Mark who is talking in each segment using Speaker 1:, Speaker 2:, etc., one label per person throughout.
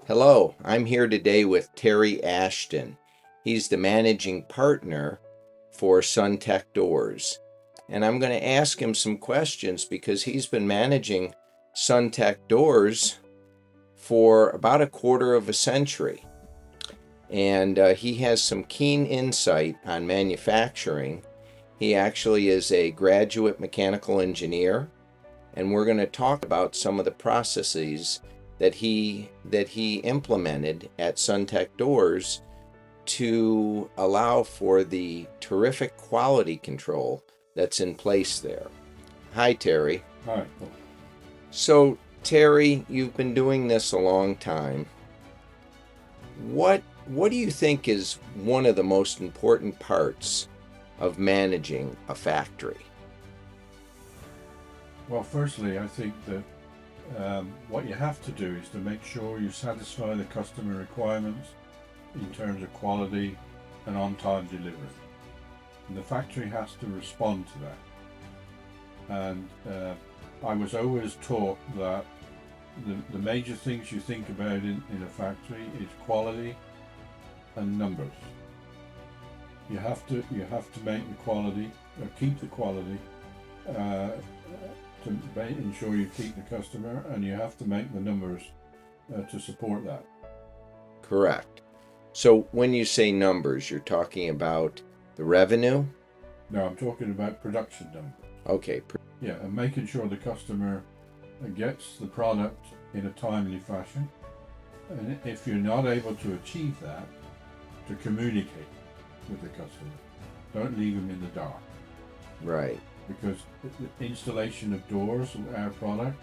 Speaker 1: Hello, I'm here today with Terry Ashton. He's the managing partner for SunTech Doors. And I'm going to ask him some questions because he's been managing SunTech Doors for about a quarter of a century. And he has some keen insight on manufacturing. He actually is a graduate mechanical engineer, and we're going to talk about some of the processes that he implemented at SunTech Doors to allow for the terrific quality control that's in place there. Hi, Terry.
Speaker 2: Hi.
Speaker 1: So, Terry, you've been doing this a long time. What do you think is one of the most important parts of managing a factory?
Speaker 2: Well, firstly, I think that what you have to do is to make sure you satisfy the customer requirements in terms of quality and on-time delivery. And the factory has to respond to that. And I was always taught that the major things you think about in a factory is quality and numbers. You have to make the quality, or keep the quality, to ensure you keep the customer, and you have to make the numbers to support that.
Speaker 1: Correct. So when you say numbers, you're talking about the revenue?
Speaker 2: No, I'm talking about production numbers.
Speaker 1: Okay.
Speaker 2: Yeah, and making sure the customer gets the product in a timely fashion. And if you're not able to achieve that, to communicate with the customer. Don't leave them in the dark.
Speaker 1: Right.
Speaker 2: Because the installation of doors, our product,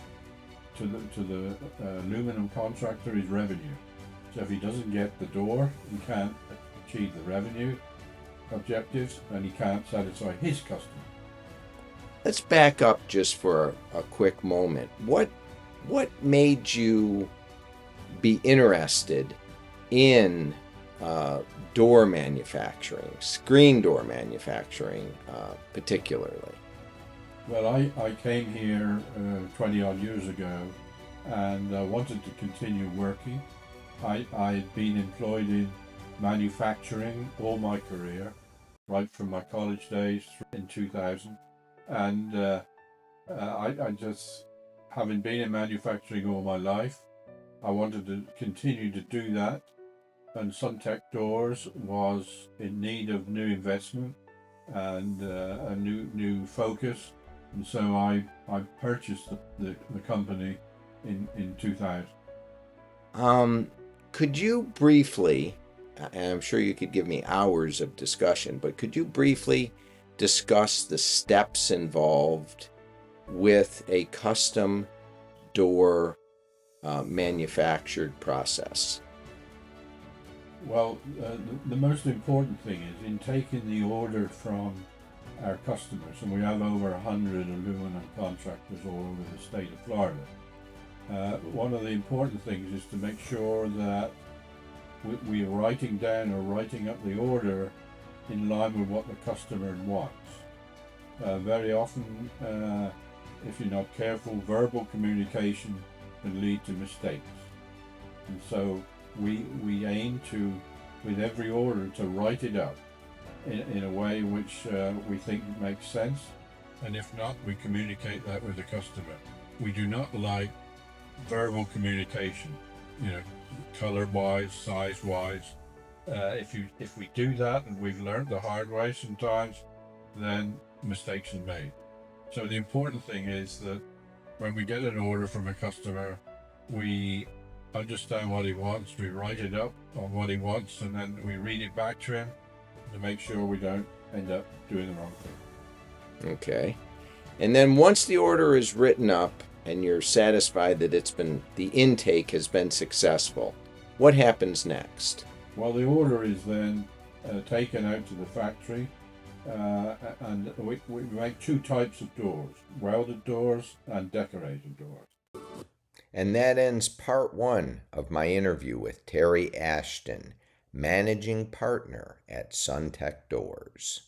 Speaker 2: to the aluminum contractor is revenue. So if he doesn't get the door, he can't achieve the revenue objectives, and he can't satisfy his customer.
Speaker 1: Let's back up just for a quick moment. What made you be interested in door manufacturing, screen door manufacturing particularly?
Speaker 2: Well, I came here 20 odd years ago and wanted to continue working. I'd been employed in manufacturing all my career, right from my college days in 2000. And I just, having been in manufacturing all my life, I wanted to continue to do that. And SunTech Doors was in need of new investment and a new focus. And so I purchased the company in 2000.
Speaker 1: Could you briefly, and I'm sure you could give me hours of discussion, but could you briefly discuss the steps involved with a custom door manufactured process?
Speaker 2: Well, the most important thing is in taking the order from our customers, and we have over 100 aluminum contractors all over the state of Florida. One of the important things is to make sure that we are writing down or writing up the order in line with what the customer wants. Very often, if you're not careful, verbal communication can lead to mistakes. And so we aim to, with every order, to write it up in a way which we think makes sense. And if not, we communicate that with the customer. We do not like verbal communication, color-wise, size-wise. If we do that, and we've learned the hard way sometimes, then mistakes are made. So the important thing is that when we get an order from a customer, we understand what he wants, we write it up on what he wants, and then we read it back to him to make sure we don't end up doing the wrong thing.
Speaker 1: Okay. And then once the order is written up and you're satisfied that the intake has been successful, what happens next?
Speaker 2: Well, the order is then taken out to the factory, and we make two types of doors, welded doors and decorated doors.
Speaker 1: And that ends part one of my interview with Terry Ashton, managing partner at SunTech Doors.